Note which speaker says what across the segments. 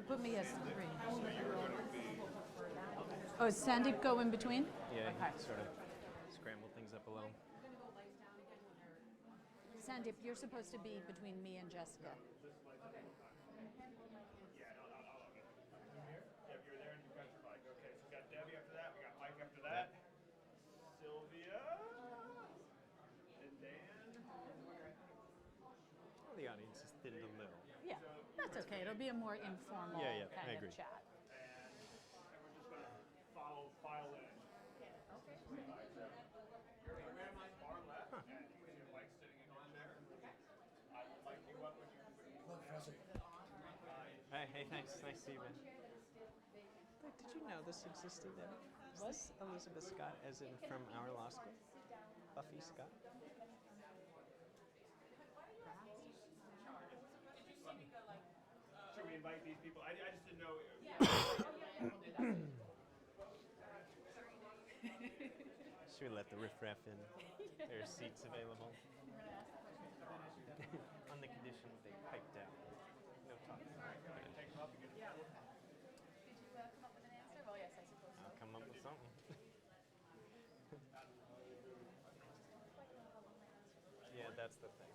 Speaker 1: Put me as 3. Oh, is Sandeep go in between?
Speaker 2: Yeah,
Speaker 1: Okay.
Speaker 2: sort of scramble things up a little.
Speaker 1: Sandeep, you're supposed to be between me and Jessica.
Speaker 3: Yeah, you're there and you've got your mic. Okay, so we got Debbie after that, we got Mike after that, Sylvia, and Dan.
Speaker 2: Well, the audience is thinned a little.
Speaker 1: Yeah, that's okay. It'll be a more informal
Speaker 2: I
Speaker 1: kind
Speaker 2: agree.
Speaker 1: of chat.
Speaker 3: And we're just going to file in. Okay. You're around my far left, and you can see Mike sitting on there. I would like you up when you
Speaker 2: Hey, thanks. Nice to see you, man. Wait, did you know this existed? Was Elizabeth Scott, as in from our law school? Buffy Scott?
Speaker 3: Should we invite these people? I just didn't know.
Speaker 2: Should we let the riffraff in? There are seats available. On the condition that they pipe down. No talking.
Speaker 3: Take them up and get
Speaker 4: Did you come up with an answer? Well, yes, I suppose so.
Speaker 2: I'll come up with something. Yeah, that's the thing.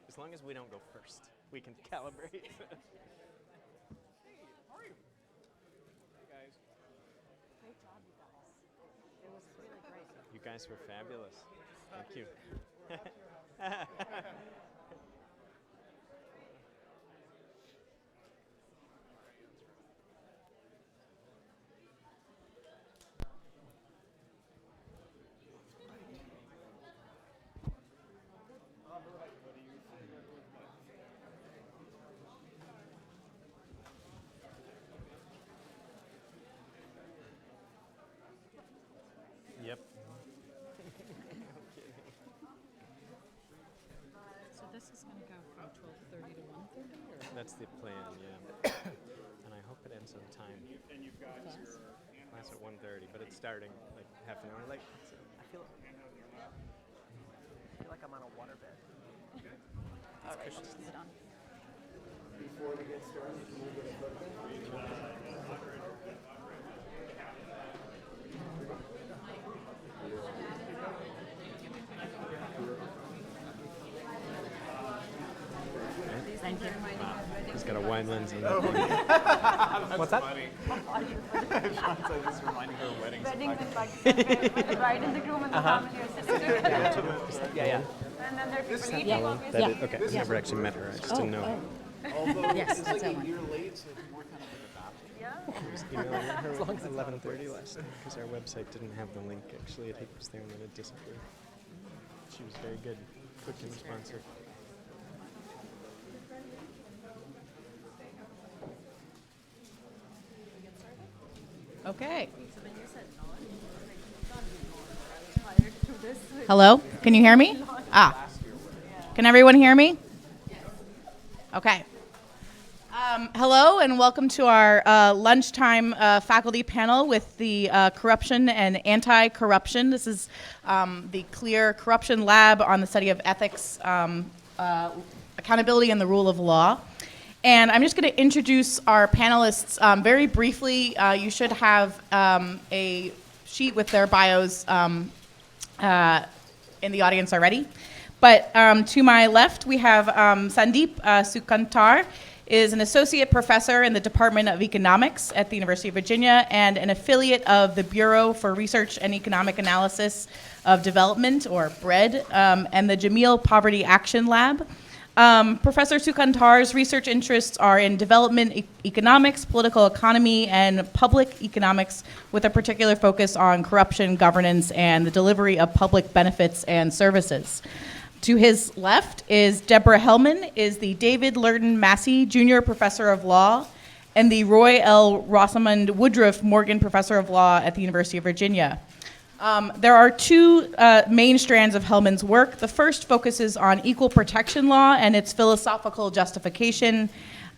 Speaker 2: As long as we don't go first, we can calibrate.
Speaker 3: Hey, how are you? Hey, guys.
Speaker 1: Great job, you guys. It was really great.
Speaker 2: You guys were fabulous. Thank you. Yep.
Speaker 1: So this is going to go from 12:30 to 1:30?
Speaker 2: That's the plan, yeah. And I hope it ends on time.
Speaker 3: And you've got your
Speaker 2: Class at 1:30, but it's starting like half an hour late. So
Speaker 5: I feel like I'm on a waterbed.
Speaker 1: All right, let's sit on.
Speaker 6: Before we get started, can we get a photo?
Speaker 1: Thank you.
Speaker 2: he's got a wide lens. In
Speaker 5: What's that?
Speaker 3: just reminding her of weddings.
Speaker 4: Weddings in Pakistan, where the bride and the groom and the family are sitting together.
Speaker 5: Yeah.
Speaker 4: And then there are people eating,
Speaker 1: Yeah.
Speaker 4: obviously.
Speaker 2: That is, okay, I've never actually met her. I just didn't know.
Speaker 6: Although
Speaker 1: Yes,
Speaker 6: it's
Speaker 1: that's
Speaker 6: like
Speaker 1: that one.
Speaker 6: a year late, so we're kind of like adopted.
Speaker 4: Yeah.
Speaker 2: I was emailing her at 11:30 last night because our website didn't have the link. Actually, it was there and then it disappeared. She was very good, quick and responsive.
Speaker 1: Okay.
Speaker 7: Hello? Can you hear me? Can everyone hear me? Okay. Hello and welcome to our lunchtime faculty panel with the corruption and anti-corruption. This is the CLEAR Corruption Lab on the study of ethics, accountability, and the rule of law. And I'm just going to introduce our panelists very briefly. You should have a sheet with their bios in the audience already. But to my left, we have Sandeep Sukantar, is an associate professor in the Department of Economics at the University of Virginia and an affiliate of the Bureau for Research and Economic Analysis of Development, or BRED, and the Jameel Poverty Action Lab. Professor Sukantar's research interests are in development economics, political economy, and public economics, with a particular focus on corruption, governance, and the delivery of public benefits and services. To his left is Deborah Hellman, is the David Lurton Massey Jr. Professor of Law and the Roy L. Rosamond Woodruff Morgan Professor of Law at the University of Virginia. There are two main strands of Hellman's work. The first focuses on equal protection law and its philosophical justification.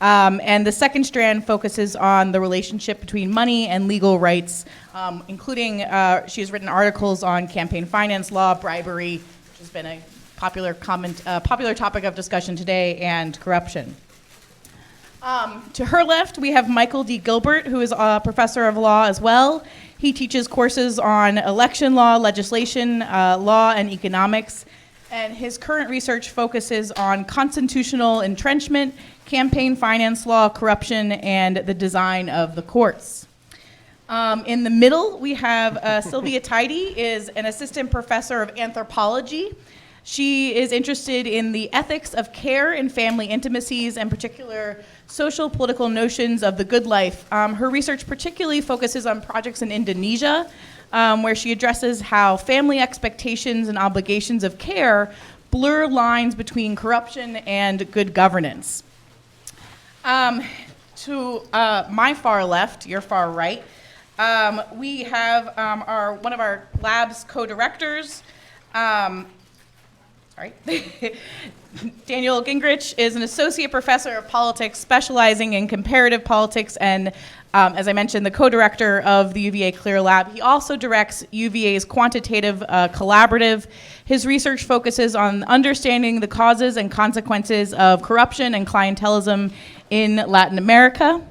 Speaker 7: And the second strand focuses on the relationship between money and legal rights, including she has written articles on campaign finance law, bribery, which has been a popular topic of discussion today, and corruption. To her left, we have Michael D. Gilbert, who is a professor of law as well. He teaches courses on election law, legislation, law, and economics. And his current research focuses on constitutional entrenchment, campaign finance law, corruption, and the design of the courts. In the middle, we have Sylvia Tidy, is an assistant professor of anthropology. She is interested in the ethics of care and family intimacies, and particular social political notions of the good life. Her research particularly focuses on projects in Indonesia, where she addresses how family expectations and obligations of care blur lines between corruption and good governance. To my far left, your far right, we have one of our lab's co-directors. Daniel Gingrich is an associate professor of politics specializing in comparative politics and, as I mentioned, the co-director of the UVA CLEAR lab. He also directs UVA's quantitative collaborative. His research focuses on understanding the causes and consequences of corruption and clientelism in Latin America.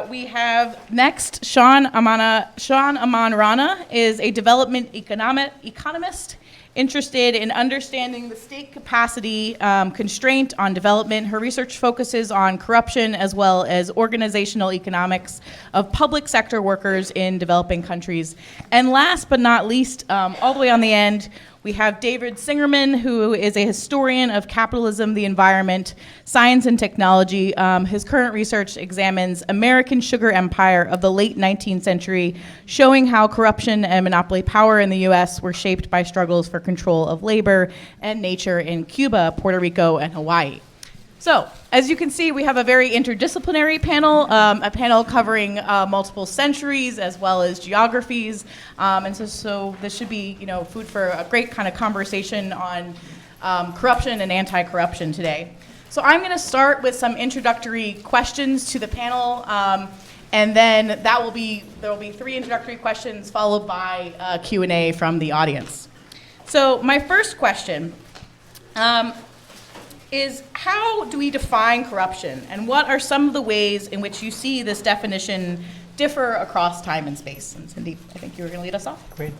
Speaker 7: We have next Sean Aman Rana is a development economist interested in understanding the state capacity constraint on development. Her research focuses on corruption as well as organizational economics of public sector workers in developing countries. And last but not least, all the way on the end, we have David Singerman, who is a historian of capitalism, the environment, science, and technology. His current research examines American sugar empire of the late 19th century, showing how corruption and monopoly power in the U.S. were shaped by struggles for control of labor and nature in Cuba, Puerto Rico, and Hawaii. So, as you can see, we have a very interdisciplinary panel, a panel covering multiple centuries as well as geographies, and so this should be, food for a great kind of conversation on corruption and anti-corruption today. So I'm going to start with some introductory questions to the panel, and then there will be 3 introductory questions followed by Q&A from the audience. So my first question is, how do we define corruption, and what are some of the ways in which you see this definition differ across time and space? And Cindy, I think you were going to lead us off.
Speaker 5: Great.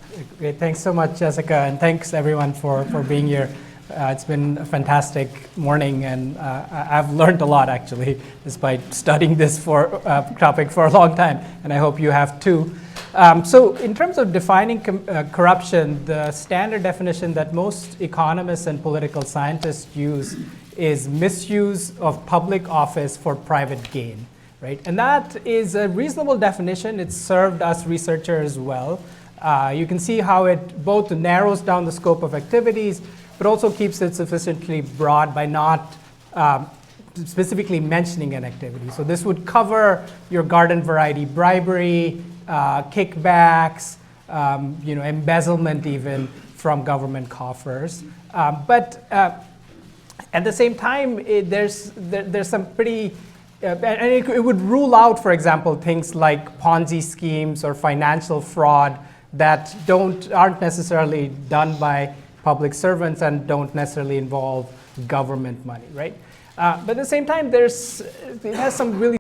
Speaker 5: Thanks so much, Jessica, and thanks everyone for being here. It's been a fantastic morning, and I've learned a lot, actually, despite studying this topic for a long time, and I hope you have too. So in terms of defining corruption, the standard definition that most economists and political scientists use is misuse of public office for private gain, right? And that is a reasonable definition. It's served us researchers well. You can see how it both narrows down the scope of activities, but also keeps it sufficiently broad by not specifically mentioning an activity. So this would cover your garden variety bribery, kickbacks, embezzlement even from government coffers. But at the same time, there's some pretty, and it would rule out, for example, things like Ponzi schemes or financial fraud that aren't necessarily done by public servants and don't necessarily involve government money, right? But at the same time, it has some really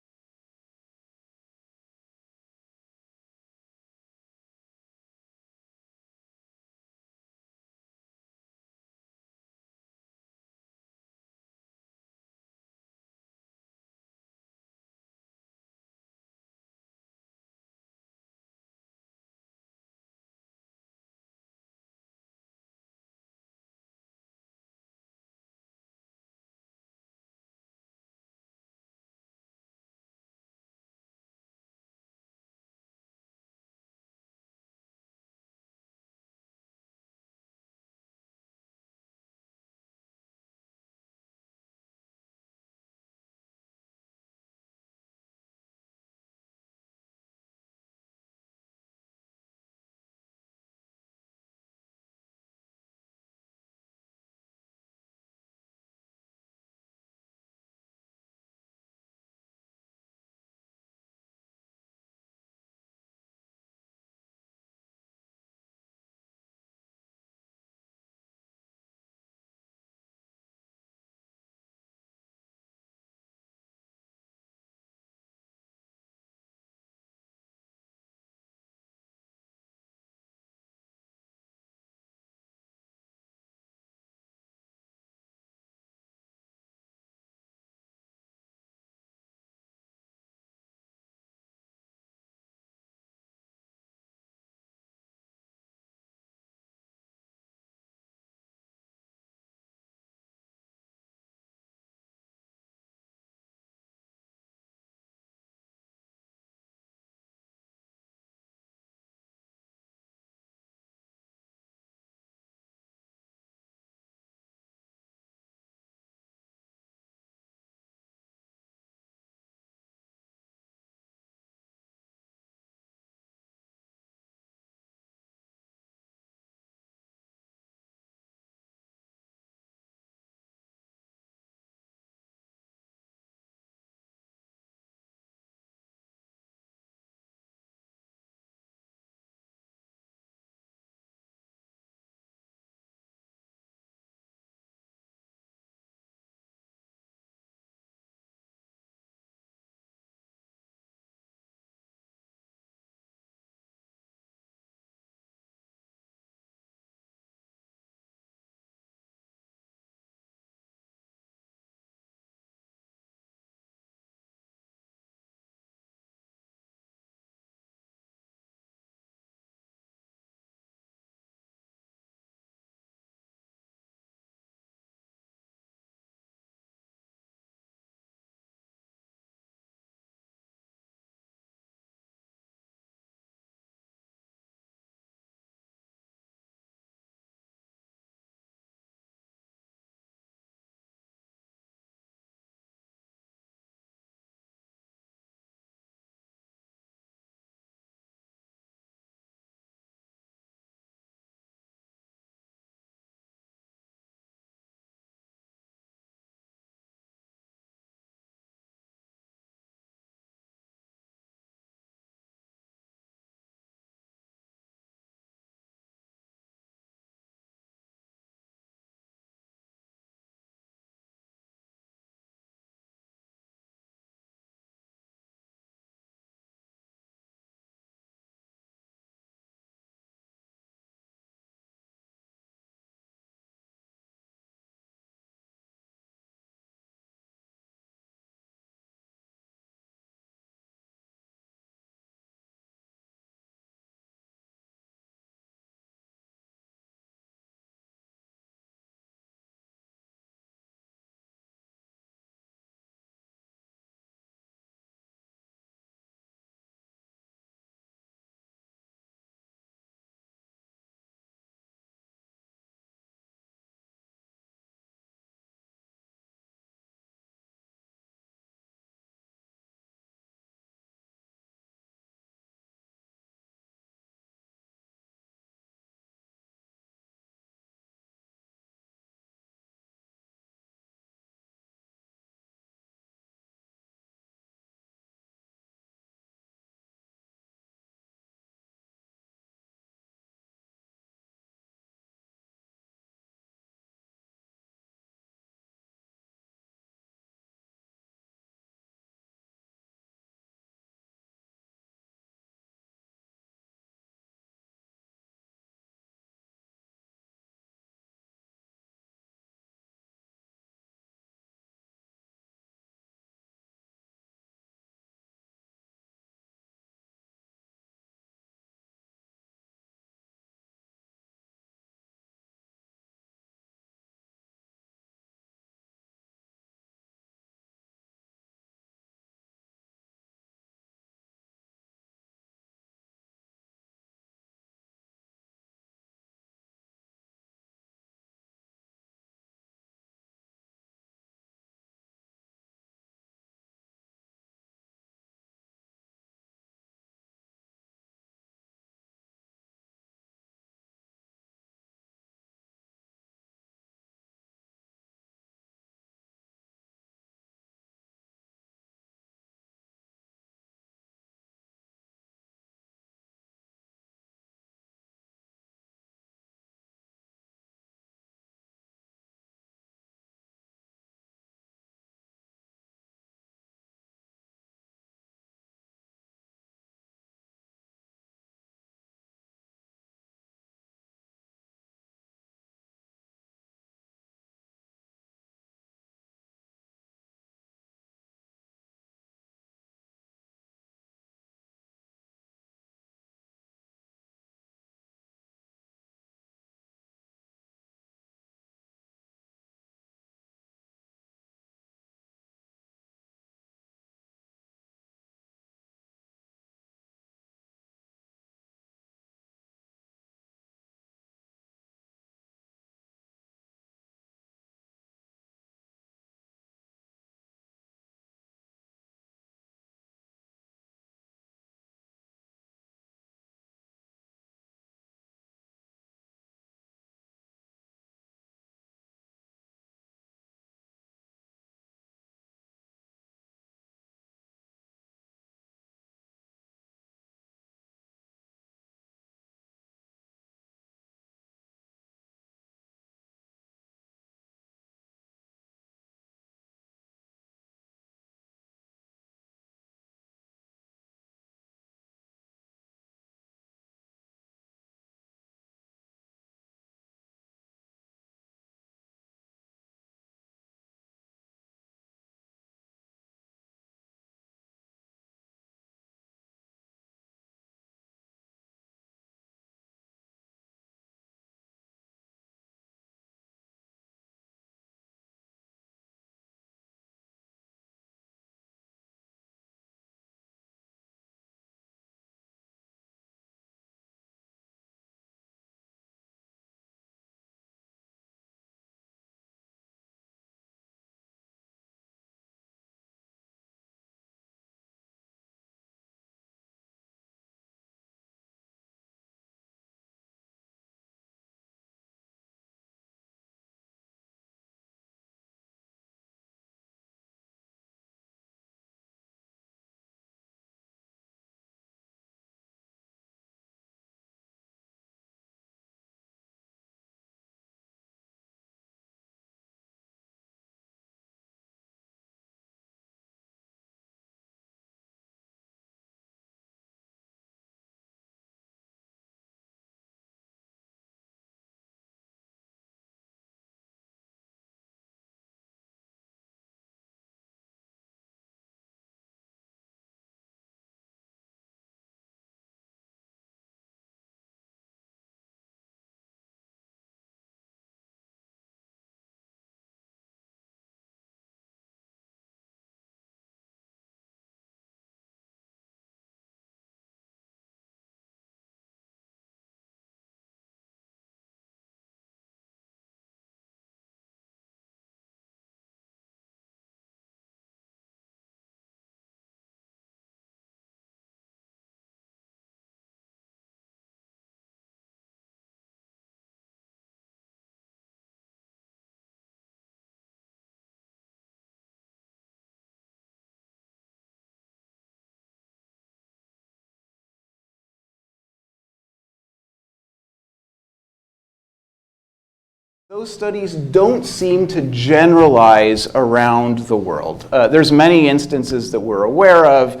Speaker 8: Those studies don't seem to generalize around the world. There's many instances that we're aware of,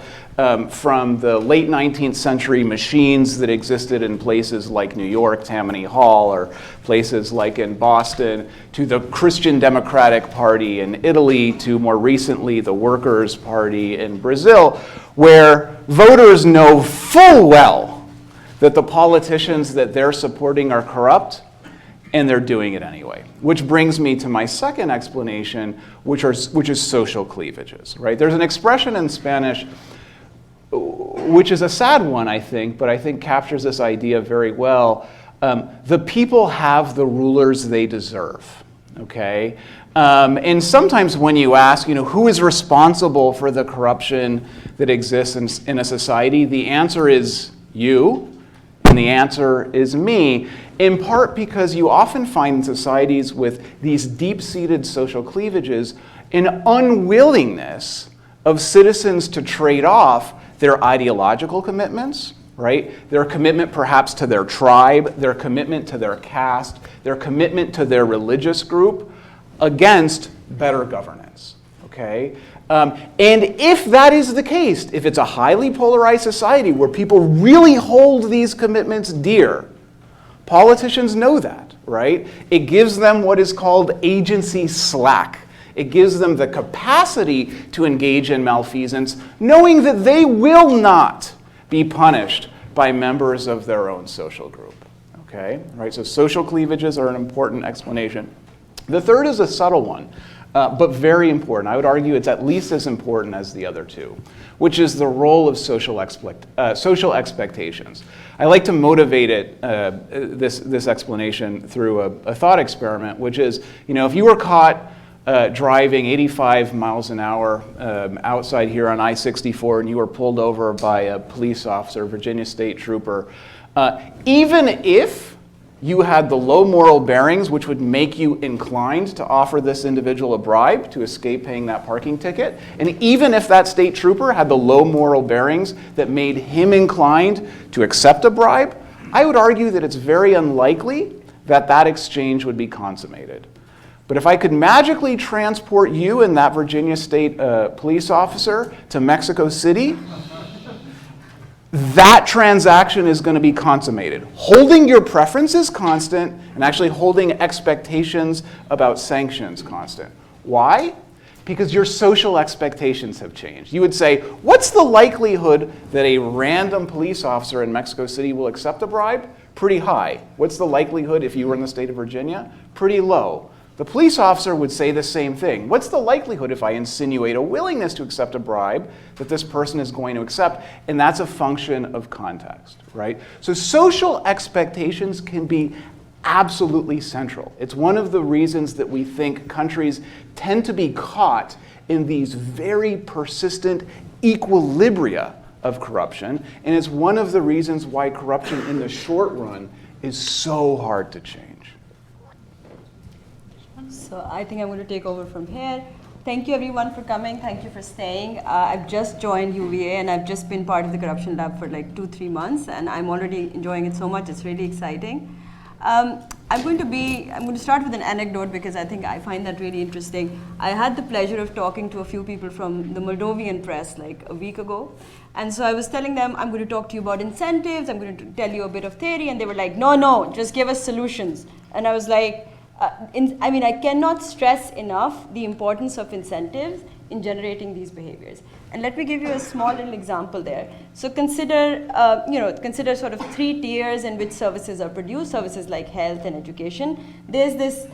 Speaker 8: from the late 19th century machines that existed in places like New York, Tammany Hall, or places like in Boston, to the Christian Democratic Party in Italy, to more recently the Workers' Party in Brazil, where voters know full well that the politicians that they're supporting are corrupt, and they're doing it anyway. Which brings me to my second explanation, which is social cleavages, right? There's an expression in Spanish, which is a sad one, I think, but I think captures this idea very well. The people have the rulers they deserve, okay? And sometimes when you ask, who is responsible for the corruption that exists in a society, the answer is you, and the answer is me, in part because you often find in societies with these deep-seated social cleavages an unwillingness of citizens to trade off their ideological commitments, right? Their commitment perhaps to their tribe, their commitment to their caste, their commitment to their religious group against better governance, okay? And if that is the case, if it's a highly polarized society where people really hold these commitments dear, politicians know that, right? It gives them what is called agency slack. It gives them the capacity to engage in malfeasance, knowing that they will not be punished by members of their own social group, okay? Right, so social cleavages are an important explanation. The third is a subtle one, but very important. I would argue it's at least as important as the other two, which is the role of social expectations. I like to motivate it, this explanation through a thought experiment, which is, if you were caught driving 85 miles an hour outside here on I-64 and you were pulled over by a police officer, Virginia State Trooper, even if you had the low moral bearings which would make you inclined to offer this individual a bribe to escape paying that parking ticket, and even if that state trooper had the low moral bearings that made him inclined to accept a bribe, I would argue that it's very unlikely that that exchange would be consummated. But if I could magically transport you and that Virginia State police officer to Mexico City, that transaction is going to be consummated. Holding your preferences constant and actually holding expectations about sanctions constant. Why? Because your social expectations have changed. You would say, what's the likelihood that a random police officer in Mexico City will accept a bribe? Pretty high. What's the likelihood if you were in the state of Virginia? Pretty low. The police officer would say the same thing. What's the likelihood if I insinuate a willingness to accept a bribe that this person is going to accept? And that's a function of context, right? So social expectations can be absolutely central. It's one of the reasons that we think countries tend to be caught in these very persistent equilibria of corruption. And it's one of the reasons why corruption in the short run is so hard to change.
Speaker 4: So I think I'm going to take over from here. Thank you everyone for coming. Thank you for staying. I've just joined UVA and I've just been part of the corruption lab for like 2-3 months and I'm already enjoying it so much. It's really exciting. I'm going to start with an anecdote because I think I find that really interesting. I had the pleasure of talking to a few people from the Moldovan press like a week ago. And so I was telling them, I'm going to talk to you about incentives. I'm going to tell you a bit of theory. And they were like, no, just give us solutions. And I was like, I cannot stress enough the importance of incentives in generating these behaviors. And let me give you a small little example there. So consider sort of 3 tiers in which services are produced, services like health and education. There's this,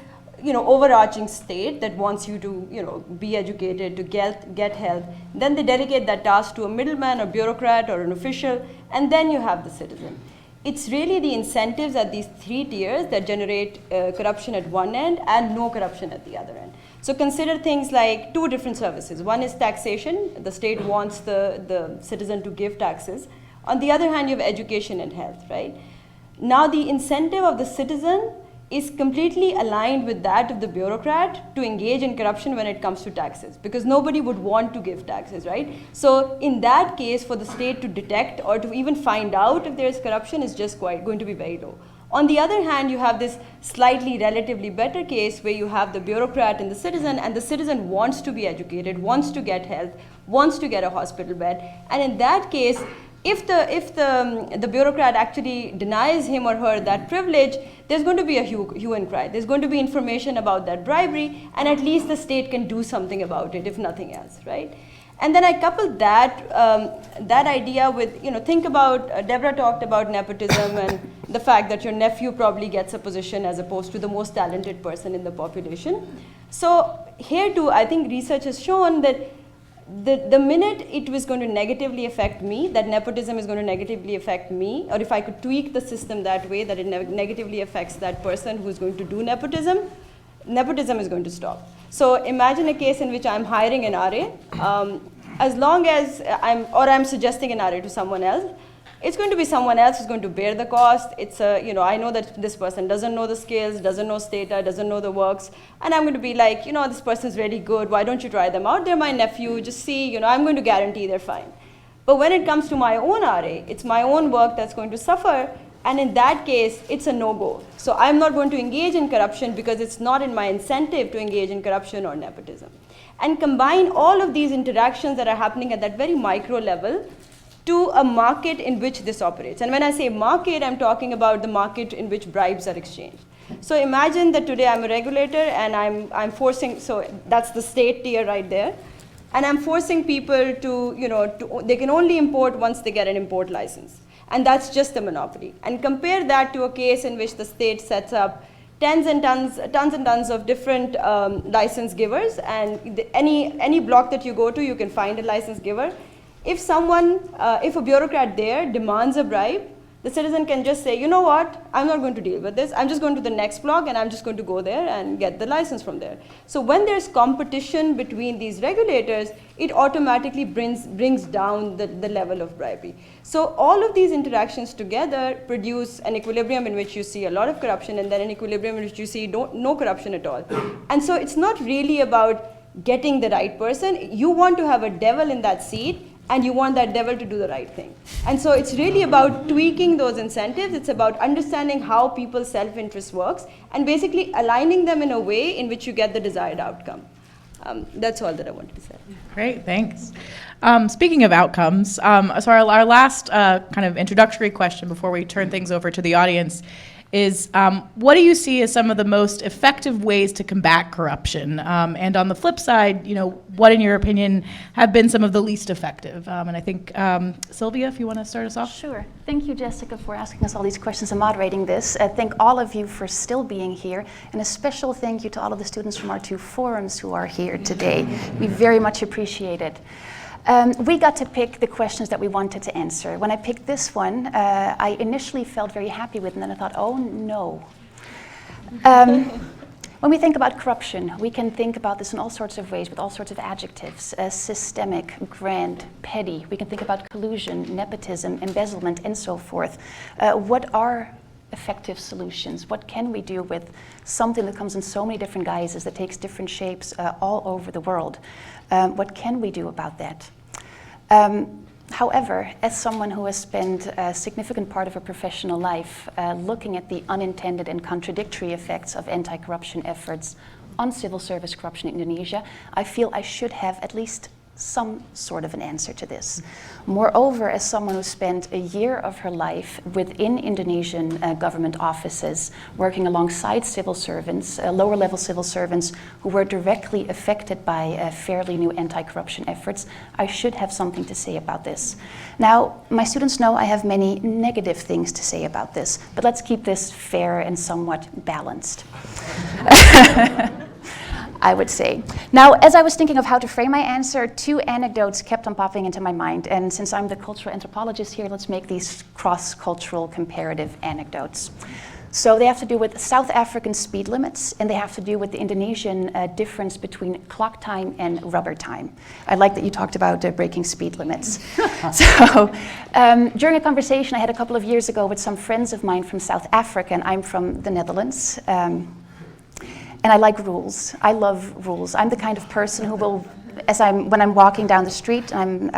Speaker 4: overarching state that wants you to, be educated, to get health. Then they delegate that task to a middleman, a bureaucrat, or an official, and then you have the citizen. It's really the incentives at these 3 tiers that generate corruption at one end and no corruption at the other end. So consider things like 2 different services. One is taxation. The state wants the citizen to give taxes. On the other hand, you have education and health, right? Now the incentive of the citizen is completely aligned with that of the bureaucrat to engage in corruption when it comes to taxes, because nobody would want to give taxes, right? So in that case, for the state to detect or to even find out if there is corruption is just going to be very low. On the other hand, you have this slightly relatively better case where you have the bureaucrat and the citizen wants to be educated, wants to get health, wants to get a hospital bed. And in that case, if the bureaucrat actually denies him or her that privilege, there's going to be a hue and cry. There's going to be information about that bribery, and at least the state can do something about it, if nothing else, right? And then I coupled that that idea with, think about, Deborah talked about nepotism and the fact that your nephew probably gets a position as opposed to the most talented person in the population. So here too, I think research has shown that the minute it was going to negatively affect me, that nepotism is going to negatively affect me, or if I could tweak the system that way that it negatively affects that person who's going to do nepotism is going to stop. So imagine a case in which I'm hiring an RA, as long as I'm suggesting an RA to someone else, it's going to be someone else who's going to bear the cost. It's I know that this person doesn't know the skills, doesn't know Stata, doesn't know the works, and I'm going to be like, this person's really good, why don't you try them out? They're my nephew, just see, I'm going to guarantee they're fine. But when it comes to my own RA, it's my own work that's going to suffer, and in that case, it's a no-go. So I'm not going to engage in corruption because it's not in my incentive to engage in corruption or nepotism. And combine all of these interactions that are happening at that very micro level to a market in which this operates. And when I say market, I'm talking about the market in which bribes are exchanged. So imagine that today I'm a regulator and I'm forcing, so that's the state tier right there. And I'm forcing people to, they can only import once they get an import license. And that's just a monopoly. And compare that to a case in which the state sets up tons and tons of different license givers, and any block that you go to, you can find a license giver. If a bureaucrat there demands a bribe, the citizen can just say, you know what, I'm not going to deal with this. I'm just going to the next block and I'm just going to go there and get the license from there. So when there's competition between these regulators, it automatically brings down the level of bribery. So all of these interactions together produce an equilibrium in which you see a lot of corruption and then an equilibrium in which you see no corruption at all. And so it's not really about getting the right person. You want to have a devil in that seat, and you want that devil to do the right thing. And so it's really about tweaking those incentives. It's about understanding how people's self-interest works and basically aligning them in a way in which you get the desired outcome. That's all that I wanted to say.
Speaker 7: Great, thanks. Speaking of outcomes, so our last kind of introductory question before we turn things over to the audience is, what do you see as some of the most effective ways to combat corruption? And on the flip side, what in your opinion have been some of the least effective? And I think, Sylvia, if you want to start us off.
Speaker 9: Sure. Thank you, Jessica, for asking us all these questions and moderating this. Thank all of you for still being here. And a special thank you to all of the students from our two forums who are here today. We very much appreciate it. We got to pick the questions that we wanted to answer. When I picked this one, I initially felt very happy with it, and then I thought, oh no. When we think about corruption, we can think about this in all sorts of ways with all sorts of adjectives, systemic, grand, petty. We can think about collusion, nepotism, embezzlement, and so forth. What are effective solutions? What can we do with something that comes in so many different guises, that takes different shapes all over the world? What can we do about that? However, as someone who has spent a significant part of her professional life looking at the unintended and contradictory effects of anti-corruption efforts on civil service corruption in Indonesia, I feel I should have at least some sort of an answer to this. Moreover, as someone who spent a year of her life within Indonesian government offices, working alongside civil servants, lower level civil servants who were directly affected by fairly new anti-corruption efforts, I should have something to say about this. Now, my students know I have many negative things to say about this, but let's keep this fair and somewhat balanced. I would say. Now, as I was thinking of how to frame my answer, two anecdotes kept on popping into my mind. And since I'm the cultural anthropologist here, let's make these cross-cultural comparative anecdotes. So they have to do with South African speed limits, and they have to do with the Indonesian difference between clock time and rubber time. I like that you talked about breaking speed limits. So during a conversation I had a couple of years ago with some friends of mine from South Africa, and I'm from the Netherlands. And I like rules. I love rules. I'm the kind of person who will, when I'm walking down the street, I'm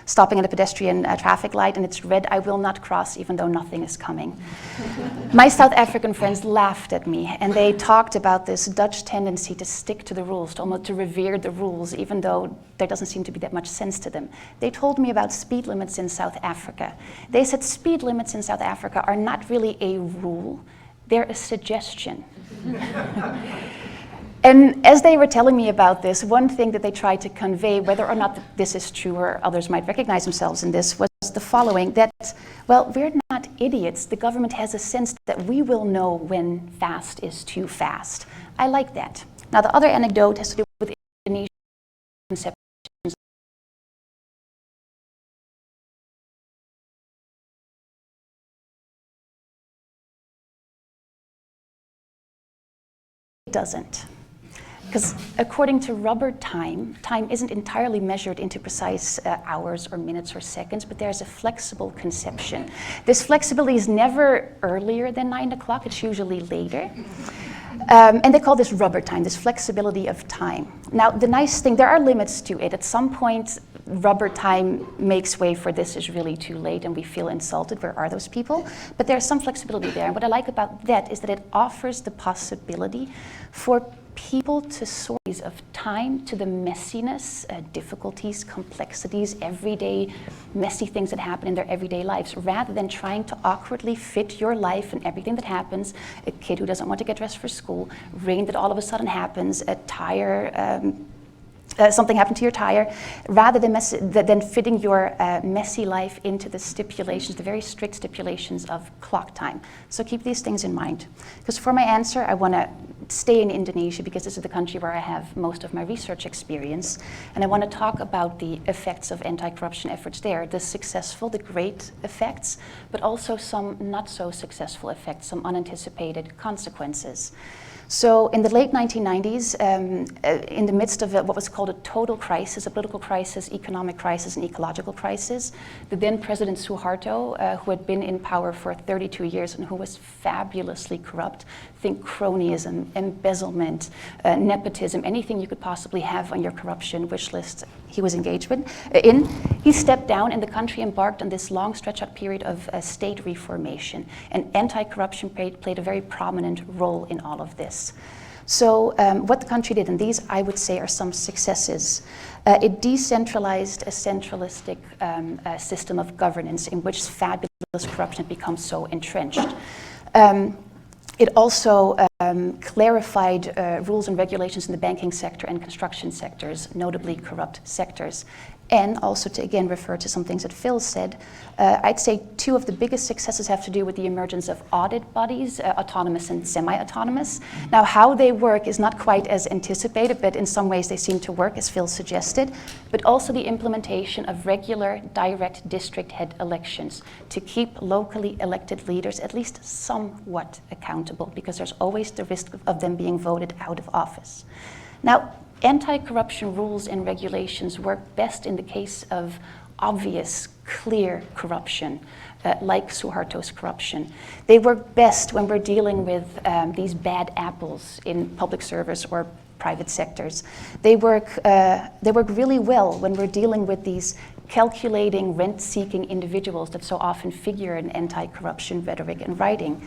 Speaker 9: stopping at a pedestrian traffic light and it's red, I will not cross even though nothing is coming. My South African friends laughed at me and they talked about this Dutch tendency to stick to the rules, to almost to revere the rules even though there doesn't seem to be that much sense to them. They told me about speed limits in South Africa. They said speed limits in South Africa are not really a rule, they're a suggestion. And as they were telling me about this, one thing that they tried to convey, whether or not this is true or others might recognize themselves in this, was the following, that, well, we're not idiots. The government has a sense that we will know when fast is too fast. I like that. Now, the other anecdote has to do with Indonesian conceptions. It doesn't. Because according to rubber time, time isn't entirely measured into precise hours or minutes or seconds, but there's a flexible conception. This flexibility is never earlier than 9 o'clock, it's usually later. And they call this rubber time, this flexibility of time. Now, the nice thing, there are limits to it. At some point, rubber time makes way for this is really too late and we feel insulted. Where are those people? But there's some flexibility there. And what I like about that is that it offers the possibility for people to stories of time to the messiness, difficulties, complexities, everyday messy things that happen in their everyday lives, rather than trying to awkwardly fit your life and everything that happens, a kid who doesn't want to get dressed for school, rain that all of a sudden happens, a tire, something happened to your tire, rather than fitting your messy life into the stipulations, the very strict stipulations of clock time. So keep these things in mind. Because for my answer, I want to stay in Indonesia because this is the country where I have most of my research experience. And I want to talk about the effects of anti-corruption efforts there, the successful, the great effects, but also some not so successful effects, some unanticipated consequences. So in the late 1990s, in the midst of what was called a total crisis, a political crisis, economic crisis, and ecological crisis, the then President Suharto, who had been in power for 32 years and who was fabulously corrupt, think cronyism, embezzlement, nepotism, anything you could possibly have on your corruption wish list, he was engaged in. He stepped down and the country embarked on this long stretch-out period of state reformation. And anti-corruption played a very prominent role in all of this. So what the country did, and these I would say are some successes. It decentralized a centralistic system of governance in which fabulous corruption had become so entrenched. It also clarified rules and regulations in the banking sector and construction sectors, notably corrupt sectors. And also to again refer to some things that Phil said, I'd say two of the biggest successes have to do with the emergence of audit bodies, autonomous and semi-autonomous. Now how they work is not quite as anticipated, but in some ways they seem to work, as Phil suggested, but also the implementation of regular direct district head elections to keep locally elected leaders at least somewhat accountable, because there's always the risk of them being voted out of office. Now, anti-corruption rules and regulations work best in the case of obvious, clear corruption, like Suharto's corruption. They work best when we're dealing with these bad apples in public service or private sectors. They work really well when we're dealing with these calculating, rent-seeking individuals that so often figure in anti-corruption rhetoric and writing.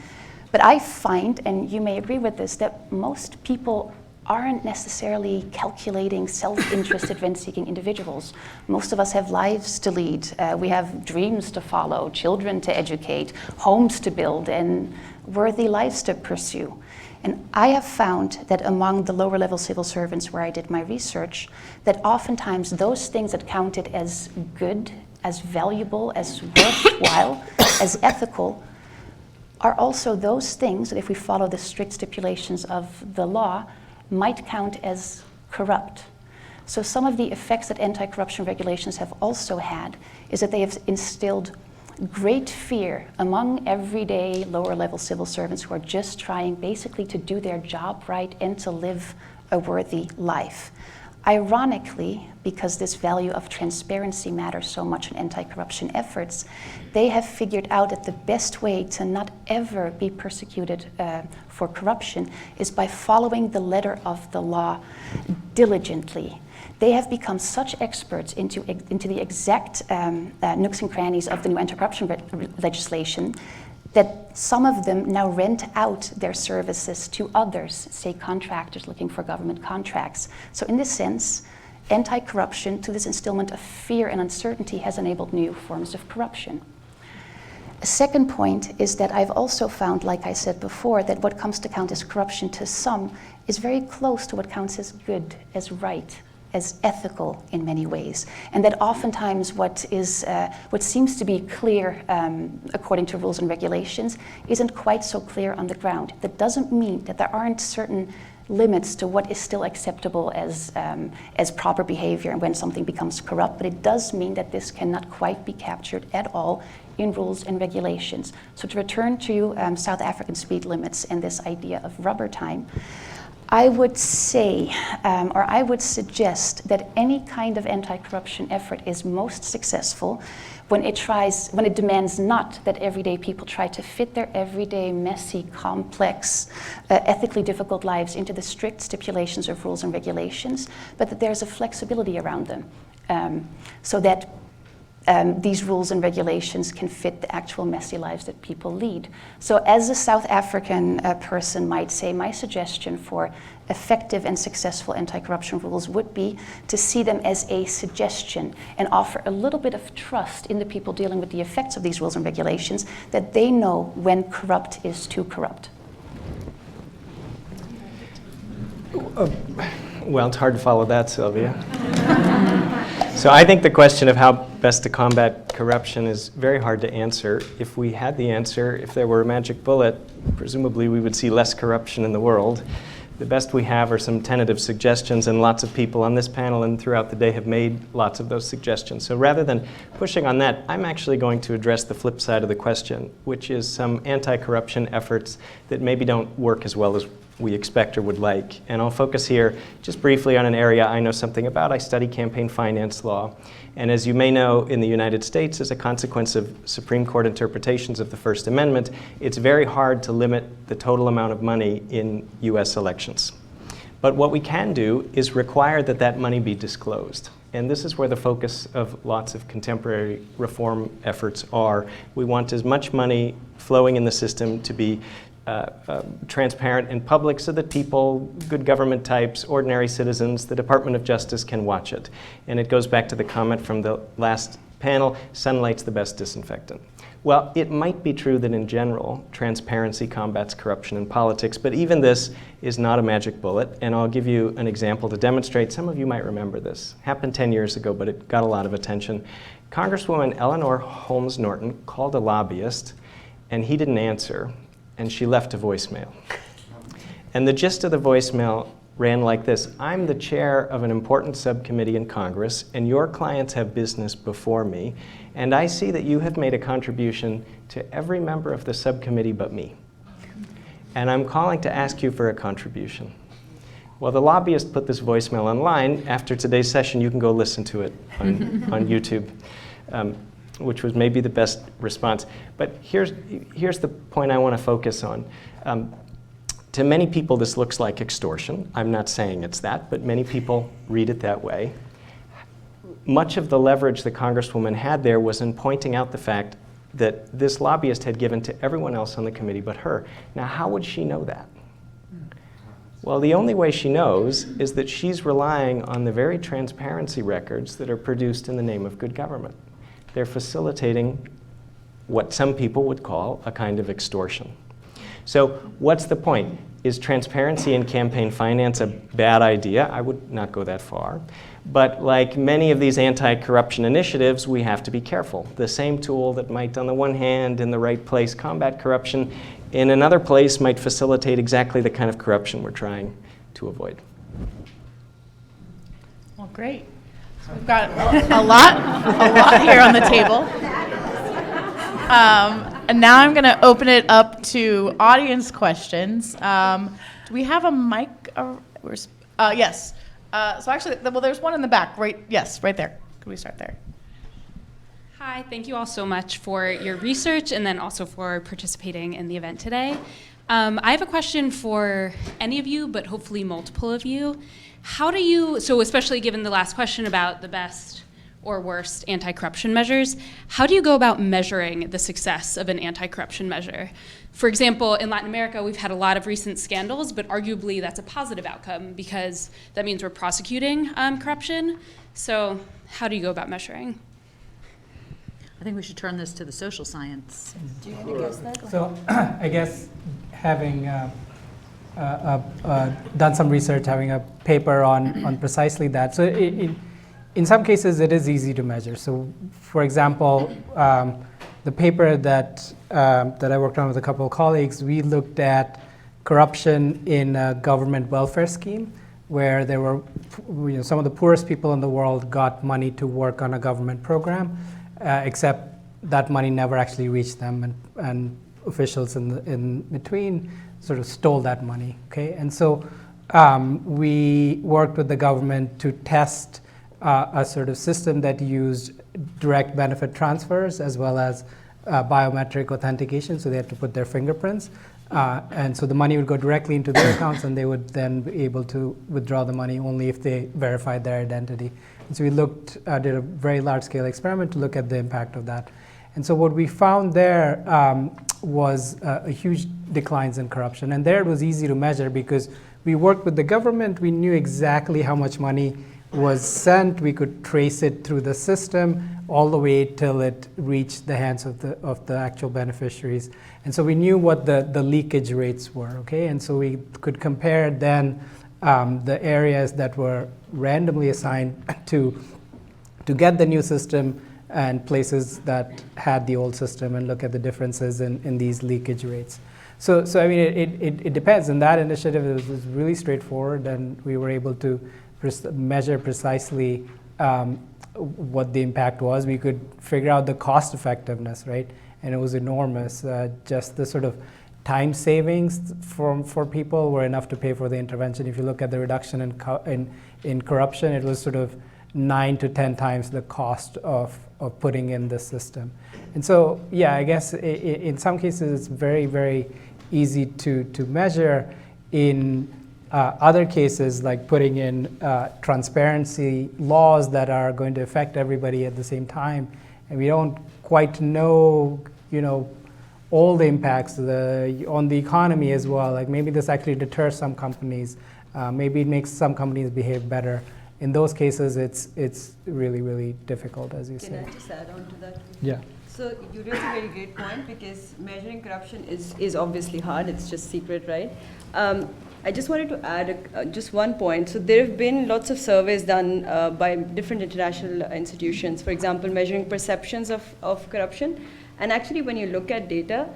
Speaker 9: But I find, and you may agree with this, that most people aren't necessarily calculating, self-interested, rent-seeking individuals. Most of us have lives to lead. We have dreams to follow, children to educate, homes to build, and worthy lives to pursue. And I have found that among the lower-level civil servants where I did my research, that oftentimes those things that counted as good, as valuable, as worthwhile, as ethical, are also those things that if we follow the strict stipulations of the law, might count as corrupt. So some of the effects that anti-corruption regulations have also had is that they have instilled great fear among everyday lower-level civil servants who are just trying basically to do their job right and to live a worthy life. Ironically, because this value of transparency matters so much in anti-corruption efforts, they have figured out that the best way to not ever be persecuted for corruption is by following the letter of the law diligently. they have become such experts into the exact nooks and crannies of the new anti-corruption legislation that some of them now rent out their services to others, say contractors looking for government contracts. So in this sense, anti-corruption, to this instillment of fear and uncertainty, has enabled new forms of corruption. A second point is that I've also found, like I said before, that what comes to count as corruption to some is very close to what counts as good, as right, as ethical in many ways. And that oftentimes what seems to be clear according to rules and regulations isn't quite so clear on the ground. That doesn't mean that there aren't certain limits to what is still acceptable as proper behavior and when something becomes corrupt, but it does mean that this cannot quite be captured at all in rules and regulations. So to return to South African speed limits and this idea of rubber time, I would say, or I would suggest that any kind of anti-corruption effort is most successful when it demands not that everyday people try to fit their everyday, messy, complex, ethically difficult lives into the strict stipulations of rules and regulations, but that there's a flexibility around them, so that these rules and regulations can fit the actual messy lives that people lead. So as a South African person might say, my suggestion for effective and successful anti-corruption rules would be to see them as a suggestion and offer a little bit of trust in the people dealing with the effects of these rules and regulations, that they know when corrupt is too corrupt.
Speaker 2: Well, it's hard to follow that, Sylvia. So I think the question of how best to combat corruption is very hard to answer. If we had the answer, if there were a magic bullet, presumably we would see less corruption in the world. The best we have are some tentative suggestions, and lots of people on this panel and throughout the day have made lots of those suggestions. So rather than pushing on that, I'm actually going to address the flip side of the question, which is some anti-corruption efforts that maybe don't work as well as we expect or would like. And I'll focus here just briefly on an area I know something about. I study campaign finance law. And as you may know, in the United States, as a consequence of Supreme Court interpretations of the First Amendment, it's very hard to limit the total amount of money in US elections. But what we can do is require that that money be disclosed. And this is where the focus of lots of contemporary reform efforts are. We want as much money flowing in the system to be transparent and public so that people, good government types, ordinary citizens, the Department of Justice can watch it. And it goes back to the comment from the last panel, sunlight's the best disinfectant. Well, it might be true that in general, transparency combats corruption in politics, but even this is not a magic bullet, and I'll give you an example to demonstrate. Some of you might remember this. Happened 10 years ago, but it got a lot of attention. Congresswoman Eleanor Holmes Norton called a lobbyist, and he didn't answer, and she left a voicemail. And the gist of the voicemail ran like this: I'm the chair of an important subcommittee in Congress, and your clients have business before me, and I see that you have made a contribution to every member of the subcommittee but me. And I'm calling to ask you for a contribution. Well, the lobbyist put this voicemail online. After today's session, you can go listen to it on YouTube. Which was maybe the best response. But here's the point I want to focus on. To many people, this looks like extortion. I'm not saying it's that, but many people read it that way. Much of the leverage the Congresswoman had there was in pointing out the fact that this lobbyist had given to everyone else on the committee but her. Now, how would she know that? Well, the only way she knows is that she's relying on the very transparency records that are produced in the name of good government. They're facilitating what some people would call a kind of extortion. So what's the point? Is transparency in campaign finance a bad idea? I would not go that far. But like many of these anti-corruption initiatives, we have to be careful. The same tool that might, on the one hand, in the right place, combat corruption, in another place might facilitate exactly the kind of corruption we're trying to avoid.
Speaker 7: Well, great. So we've got a lot here on the table. And now I'm going to open it up to audience questions. Do we have a mic? Yes. So actually, well, there's one in the back. Right? Yes, right there. Could we start there?
Speaker 10: Hi, thank you all so much for your research and then also for participating in the event today. I have a question for any of you, but hopefully multiple of you. How do you, so especially given the last question about the best or worst anti-corruption measures, how do you go about measuring the success of an anti-corruption measure? For example, in Latin America, we've had a lot of recent scandals, but arguably that's a positive outcome because that means we're prosecuting corruption. So how do you go about measuring?
Speaker 1: I think we should turn this to the social science.
Speaker 4: Do you want to guess that?
Speaker 5: So I guess having done some research, having a paper on precisely that. So in some cases, it is easy to measure. So for example, the paper that I worked on with a couple of colleagues, we looked at corruption in a government welfare scheme where there were, some of the poorest people in the world got money to work on a government program, except that money never actually reached them, and officials in between sort of stole that money. Okay, and so we worked with the government to test a sort of system that used direct benefit transfers as well as biometric authentication, so they had to put their fingerprints. And so the money would go directly into their accounts, and they would then be able to withdraw the money only if they verified their identity. And so we did a very large-scale experiment to look at the impact of that. And so what we found there was a huge declines in corruption. And there it was easy to measure because we worked with the government. We knew exactly how much money was sent. We could trace it through the system all the way till it reached the hands of the actual beneficiaries. And so we knew what the leakage rates were, okay? And so we could compare then the areas that were randomly assigned to get the new system and places that had the old system and look at the differences in these leakage rates. So I mean, it depends. In that initiative, it was really straightforward, and we were able to measure precisely what the impact was. We could figure out the cost effectiveness, right? And it was enormous. Just the sort of time savings for people were enough to pay for the intervention. If you look at the reduction in corruption, it was sort of 9 to 10 times the cost of putting in the system. And so, yeah, I guess in some cases it's very, very easy to measure. In other cases, like putting in transparency laws that are going to affect everybody at the same time, and we don't quite know, all the impacts on the economy as well. Like maybe this actually deters some companies. Maybe it makes some companies behave better. In those cases, it's really, really difficult, as you say.
Speaker 4: Can I just add on to that?
Speaker 5: Yeah.
Speaker 4: So you raise a very great point because measuring corruption is obviously hard. It's just secret, right? I just wanted to add just one point. So there have been lots of surveys done by different international institutions, for example, measuring perceptions of corruption. And actually, when you look at data,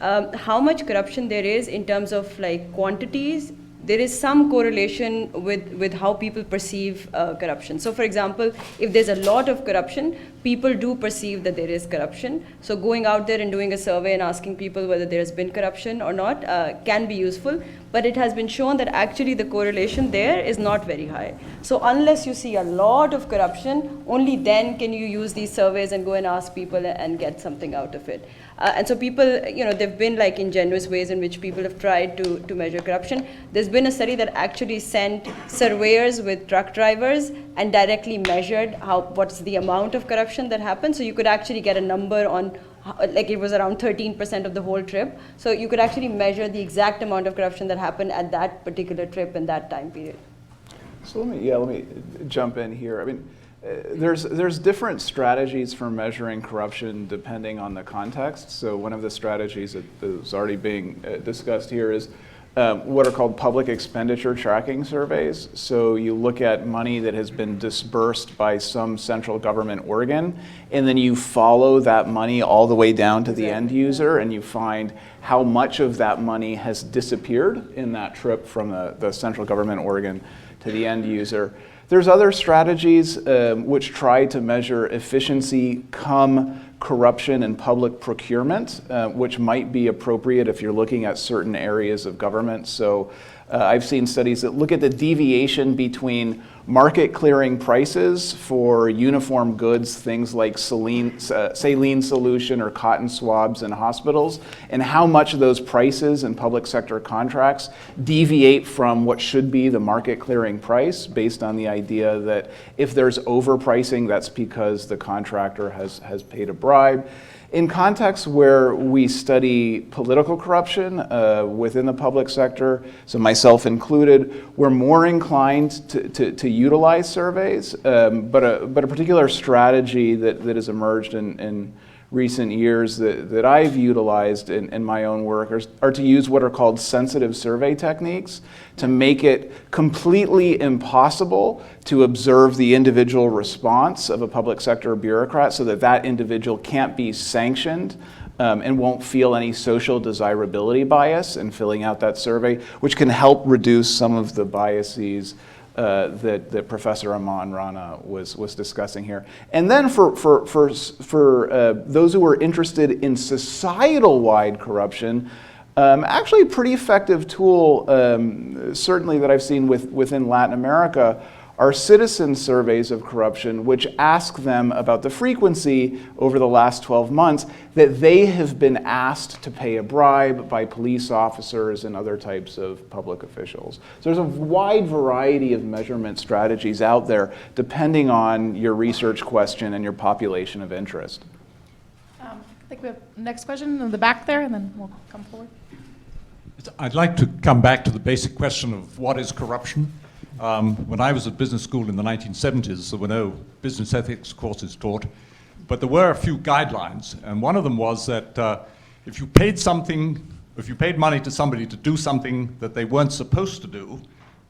Speaker 4: how much corruption there is in terms of like quantities, there is some correlation with how people perceive corruption. So for example, if there's a lot of corruption, people do perceive that there is corruption. So going out there and doing a survey and asking people whether there has been corruption or not can be useful. But it has been shown that actually the correlation there is not very high. So unless you see a lot of corruption, only then can you use these surveys and go and ask people and get something out of it. And so people, there've been like ingenious ways in which people have tried to measure corruption. There's been a study that actually sent surveyors with truck drivers and directly measured what's the amount of corruption that happened. So you could actually get a number on, like it was around 13% of the whole trip. So you could actually measure the exact amount of corruption that happened at that particular trip in that time period.
Speaker 8: So let me jump in here. I mean, there's different strategies for measuring corruption depending on the context. So one of the strategies that is already being discussed here is what are called public expenditure tracking surveys. So you look at money that has been disbursed by some central government organ, and then you follow that money all the way down to the end user, and you find how much of that money has disappeared in that trip from the central government organ to the end user. There's other strategies which try to measure efficiency come corruption and public procurement, which might be appropriate if you're looking at certain areas of government. So I've seen studies that look at the deviation between market clearing prices for uniform goods, things like saline solution or cotton swabs in hospitals, and how much of those prices in public sector contracts deviate from what should be the market clearing price, based on the idea that if there's overpricing, that's because the contractor has paid a bribe. In contexts where we study political corruption within the public sector, so myself included, we're more inclined to utilize surveys, but a particular strategy that has emerged in recent years that I've utilized in my own work are to use what are called sensitive survey techniques to make it completely impossible to observe the individual response of a public sector bureaucrat, so that that individual can't be sanctioned and won't feel any social desirability bias in filling out that survey, which can help reduce some of the biases that Professor Aman Rana was discussing here. And then for those who are interested in societal-wide corruption, actually a pretty effective tool, certainly that I've seen within Latin America, are citizen surveys of corruption, which ask them about the frequency over the last 12 months that they have been asked to pay a bribe by police officers and other types of public officials. So there's a wide variety of measurement strategies out there, depending on your research question and your population of interest.
Speaker 7: I think we have next question in the back there, and then we'll come forward.
Speaker 11: I'd like to come back to the basic question of what is corruption. When I was at business school in the 1970s, there were no business ethics courses taught, but there were a few guidelines, and one of them was that if you paid money to somebody to do something that they weren't supposed to do,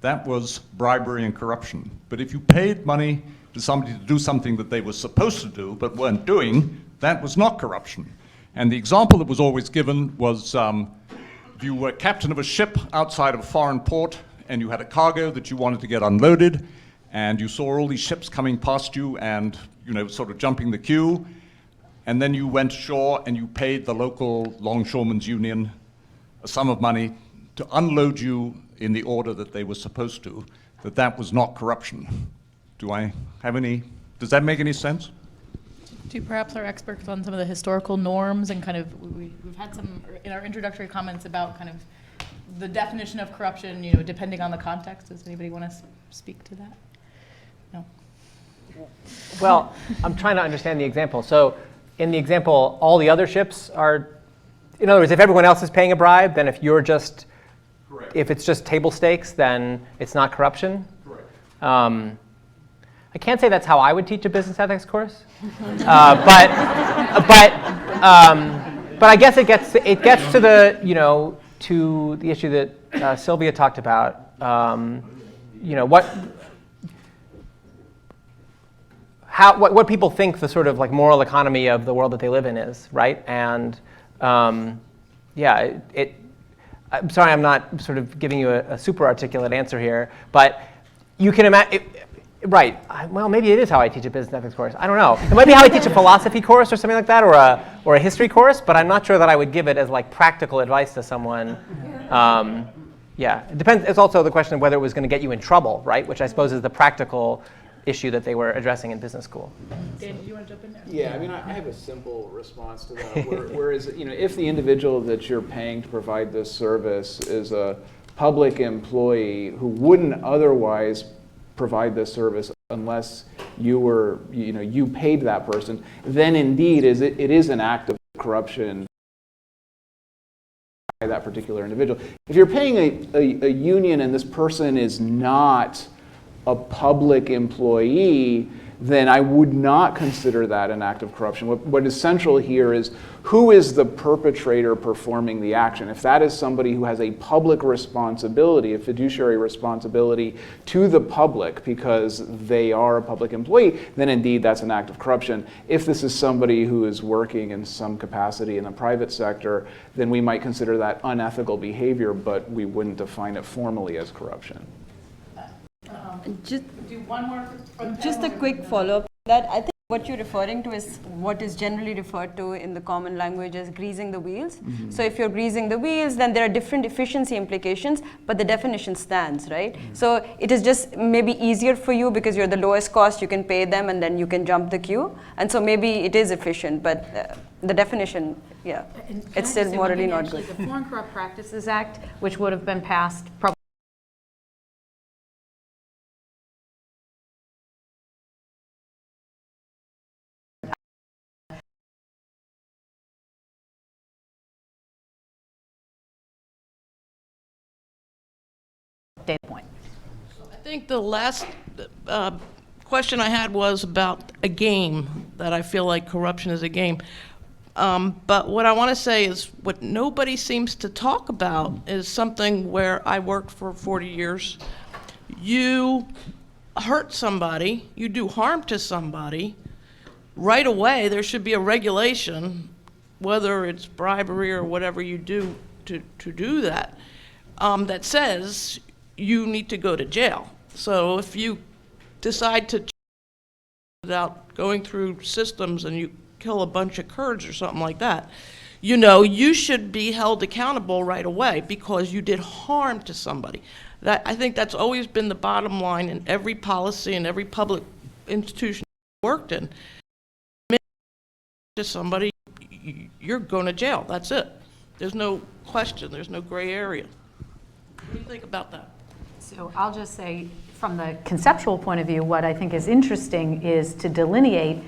Speaker 11: that was bribery and corruption. But if you paid money to somebody to do something that they were supposed to do but weren't doing, that was not corruption. And the example that was always given was if you were captain of a ship outside of a foreign port, and you had a cargo that you wanted to get unloaded, and you saw all these ships coming past you and, sort of jumping the queue, and then you went ashore and you paid the local longshoremen's union a sum of money to unload you in the order that they were supposed to, that was not corruption. Does that make any sense?
Speaker 7: Do perhaps our experts on some of the historical norms and kind of, we've had some in our introductory comments about kind of the definition of corruption, depending on the context. Does anybody want to speak to that? No.
Speaker 12: Well, I'm trying to understand the example. So in the example, all the other ships are, in other words, if everyone else is paying a bribe, then if you're just, correct, if it's just table stakes, then it's not corruption?
Speaker 11: Correct.
Speaker 12: I can't say that's how I would teach a business ethics course, but I guess it gets to the, to the issue that Sylvia talked about, what people think the sort of like moral economy of the world that they live in is, right? And I'm sorry, I'm not sort of giving you a super articulate answer here, but you can imagine. Right. Well, maybe it is how I teach a business ethics course. I don't know. It might be how I teach a philosophy course or something like that, or a history course. But I'm not sure that I would give it as like practical advice to someone. It depends. It's also the question of whether it was going to get you in trouble, right? Which I suppose is the practical issue that they were addressing in business school.
Speaker 7: Dan, do you want to jump in there?
Speaker 8: Yeah, I mean, I have a simple response to that. Whereas, if the individual that you're paying to provide this service is a public employee who wouldn't otherwise provide this service unless you paid that person, then indeed it is an act of corruption by that particular individual. If you're paying a union and this person is not a public employee, then I would not consider that an act of corruption. What is central here is who is the perpetrator performing the action. If that is somebody who has a public responsibility, a fiduciary responsibility to the public because they are a public employee, then indeed that's an act of corruption. If this is somebody who is working in some capacity in the private sector, then we might consider that unethical behavior, but we wouldn't define it formally as corruption.
Speaker 4: Just
Speaker 7: do one more.
Speaker 4: Just a quick follow-up. That I think What you're referring to is what is generally referred to in the common language as greasing the wheels. So if you're greasing the wheels, then there are different efficiency implications, but the definition stands, right? So it is just maybe easier for you because you're the lowest cost, you can pay them and then you can jump the queue. And so maybe it is efficient, but the definition, yeah, it's still morally not good.
Speaker 1: The Foreign Corrupt Practices Act, which would have been passed probably data point.
Speaker 13: I think the last question I had was about a game, that I feel like corruption is a game. But what I want to say is what nobody seems to talk about is something where I worked for 40 years. You hurt somebody, you do harm to somebody, right away there should be a regulation, whether it's bribery or whatever you do to do that, that says you need to go to jail. So if you decide to without going through systems and you kill a bunch of Kurds or something like that, you know, you should be held accountable right away because you did harm to somebody. That, I think that's always been the bottom line in every policy and every public institution I worked in. To somebody, you're going to jail. That's it. There's no question. There's no gray area. What do you think about that?
Speaker 1: So I'll just say, from the conceptual point of view, what I think is interesting is to delineate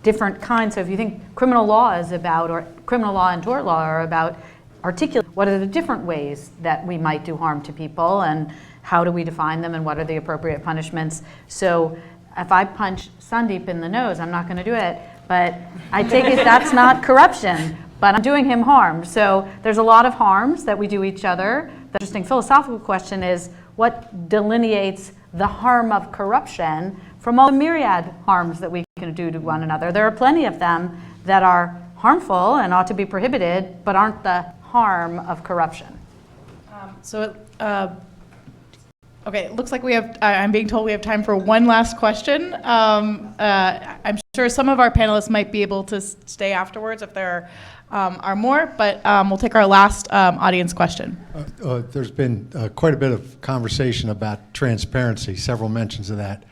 Speaker 1: different kinds. So if you think criminal law is about, or criminal law and tort law are about articulate what are the different ways that we might do harm to people and how do we define them and what are the appropriate punishments. So if I punch Sandeep in the nose, I'm not going to do it, but I take it that's not corruption, but I'm doing him harm. So there's a lot of harms that we do each other. The interesting philosophical question is what delineates the harm of corruption from all the myriad harms that we can do to one another. There are plenty of them that are harmful and ought to be prohibited, but aren't the harm of corruption.
Speaker 7: Okay, it looks like we have, I'm being told we have time for one last question. I'm sure some of our panelists might be able to stay afterwards if there are more, but we'll take our last audience question.
Speaker 14: There's been quite a bit of conversation about transparency, several mentions of that.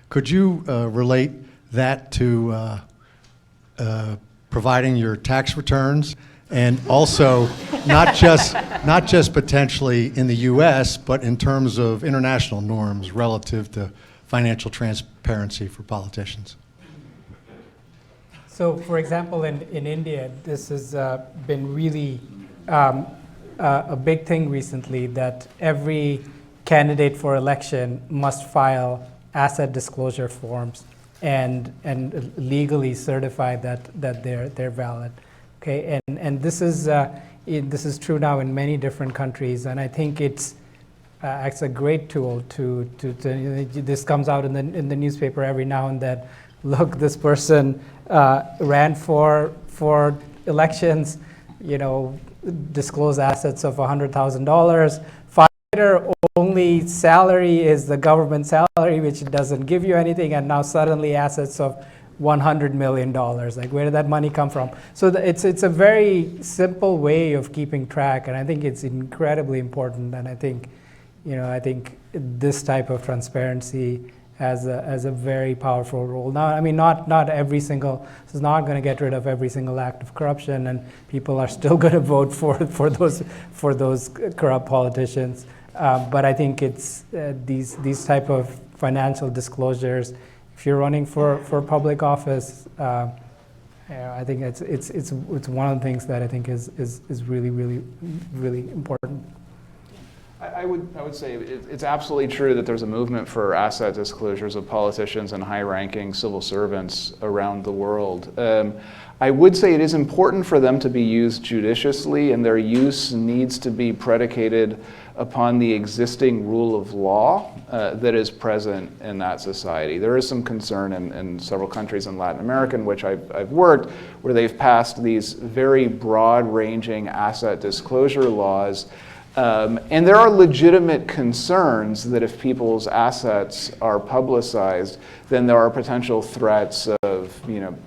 Speaker 14: Could you relate that to providing your tax returns, and also not just potentially in the U.S., but in terms of international norms relative to financial transparency for politicians?
Speaker 5: So, for example, in India, this has been really a big thing recently, that every candidate for election must file asset disclosure forms and legally certify that they're valid. Okay, and this is true now in many different countries, and I think it's a great tool to this comes out in the newspaper every now and then. Look, this person ran for elections, you know, disclose assets of $100,000. Fighter only salary is the government salary, which doesn't give you anything, and now suddenly assets of $100 million. Like, where did that money come from? So it's a very simple way of keeping track, and I think it's incredibly important. And I think, you know, this type of transparency has a very powerful role. Now, I mean, not every single, this is not going to get rid of every single act of corruption, and people are still going to vote for those corrupt politicians. But I think it's these type of financial disclosures. If you're running for public office, I think it's one of the things that I think is really, really, really important.
Speaker 8: I would say it's absolutely true that there's a movement for asset disclosures of politicians and high-ranking civil servants around the world. I would say it is important for them to be used judiciously, and their use needs to be predicated upon the existing rule of law that is present in that society. There is some concern in several countries in Latin America in which I've worked, where they've passed these very broad-ranging asset disclosure laws And there are legitimate concerns that if people's assets are publicized, then there are potential threats of,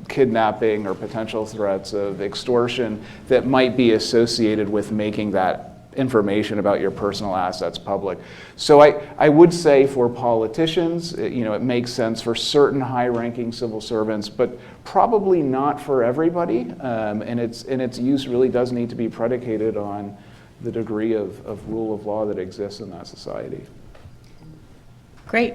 Speaker 8: kidnapping or potential threats of extortion that might be associated with making that information about your personal assets public. So I would say for politicians, it makes sense for certain high-ranking civil servants, but probably not for everybody. And its use really does need to be predicated on the degree of rule of law that exists in that society.
Speaker 7: Great.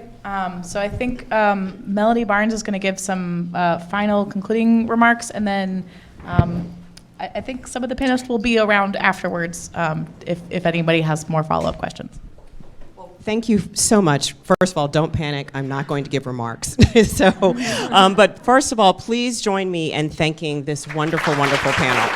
Speaker 7: So I think Melody Barnes is going to give some final concluding remarks, and then I think some of the panelists will be around afterwards if anybody has more follow-up questions.
Speaker 15: Thank you so much. First of all, don't panic. I'm not going to give remarks. But first of all, please join me in thanking this wonderful, wonderful panel.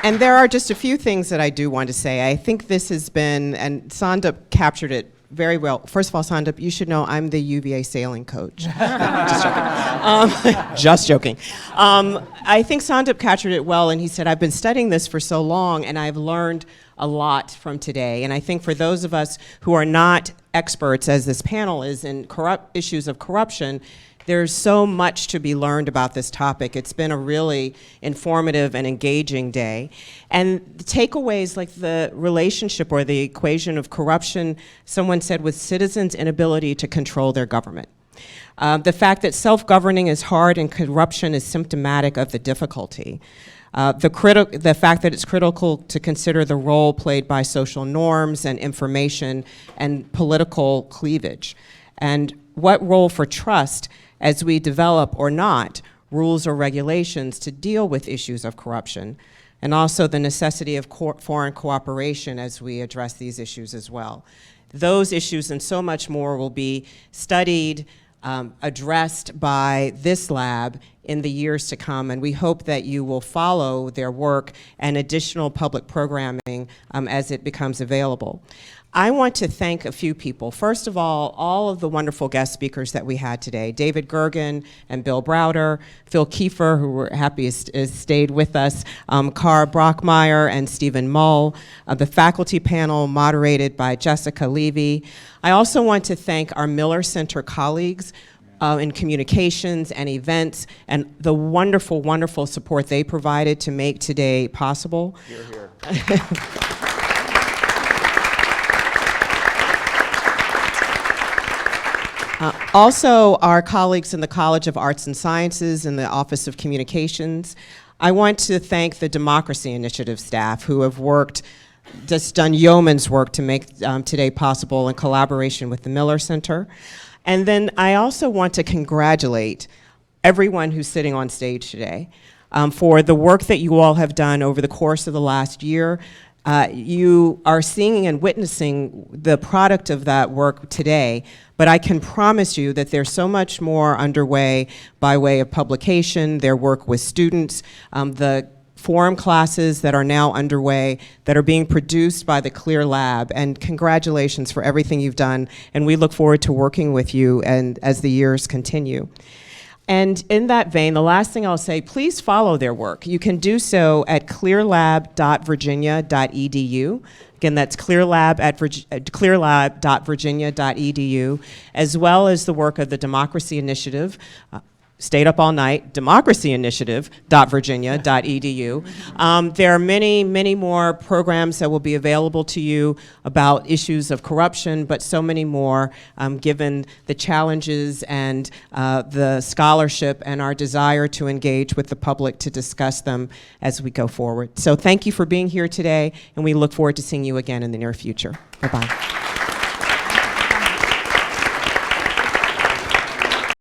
Speaker 15: And there are just a few things that I do want to say. I think this has been, and Sandeep captured it very well. First of all, Sandeep, you should know I'm the UVA sailing coach. Just joking. Just joking. I think Sandeep captured it well, and he said, I've been studying this for so long, and I've learned a lot from today. And I think for those of us who are not experts, as this panel is, in issues of corruption, there's so much to be learned about this topic. It's been a really informative and engaging day. And the takeaways, like the relationship or the equation of corruption, someone said, with citizens' inability to control their government. The fact that self-governing is hard and corruption is symptomatic of the difficulty. The fact that it's critical to consider the role played by social norms and information and political cleavage. And what role for trust as we develop or not rules or regulations to deal with issues of corruption, and also the necessity of foreign cooperation as we address these issues as well. Those issues and so much more will be studied, addressed by this lab in the years to come, and we hope that you will follow their work and additional public programming as it becomes available. I want to thank a few people. First of all of the wonderful guest speakers that we had today, David Gergen and Bill Browder, Phil Kiefer, who we're happy has stayed with us, Cara Brockmeyer and Stephen Mull, the faculty panel moderated by Jessica Levy. I also want to thank our Miller Center colleagues in communications and events, and the wonderful, wonderful support they provided to make today possible. Hear, hear. Also, our colleagues in the College of Arts and Sciences and the Office of Communications. I want to thank the Democracy Initiative staff who have just done yeoman's work to make today possible in collaboration with the Miller Center. And then I also want to congratulate everyone who's sitting on stage today for the work that you all have done over the course of the last year. You are seeing and witnessing the product of that work today, but I can promise you that there's so much more underway by way of publication, their work with students, the forum classes that are now underway that are being produced by the CLEAR Lab, and congratulations for everything you've done, and we look forward to working with you and as the years continue. And in that vein, the last thing I'll say, please follow their work. You can do so at clearlab.virginia.edu. Again, that's clearlab.virginia.edu, as well as the work of the Democracy Initiative. Stayed up all night, democracyinitiative.virginia.edu. There are many, many more programs that will be available to you about issues of corruption, but so many more given the challenges and the scholarship and our desire to engage with the public to discuss them as we go forward. So thank you for being here today, and we look forward to seeing you again in the near future. Bye-bye.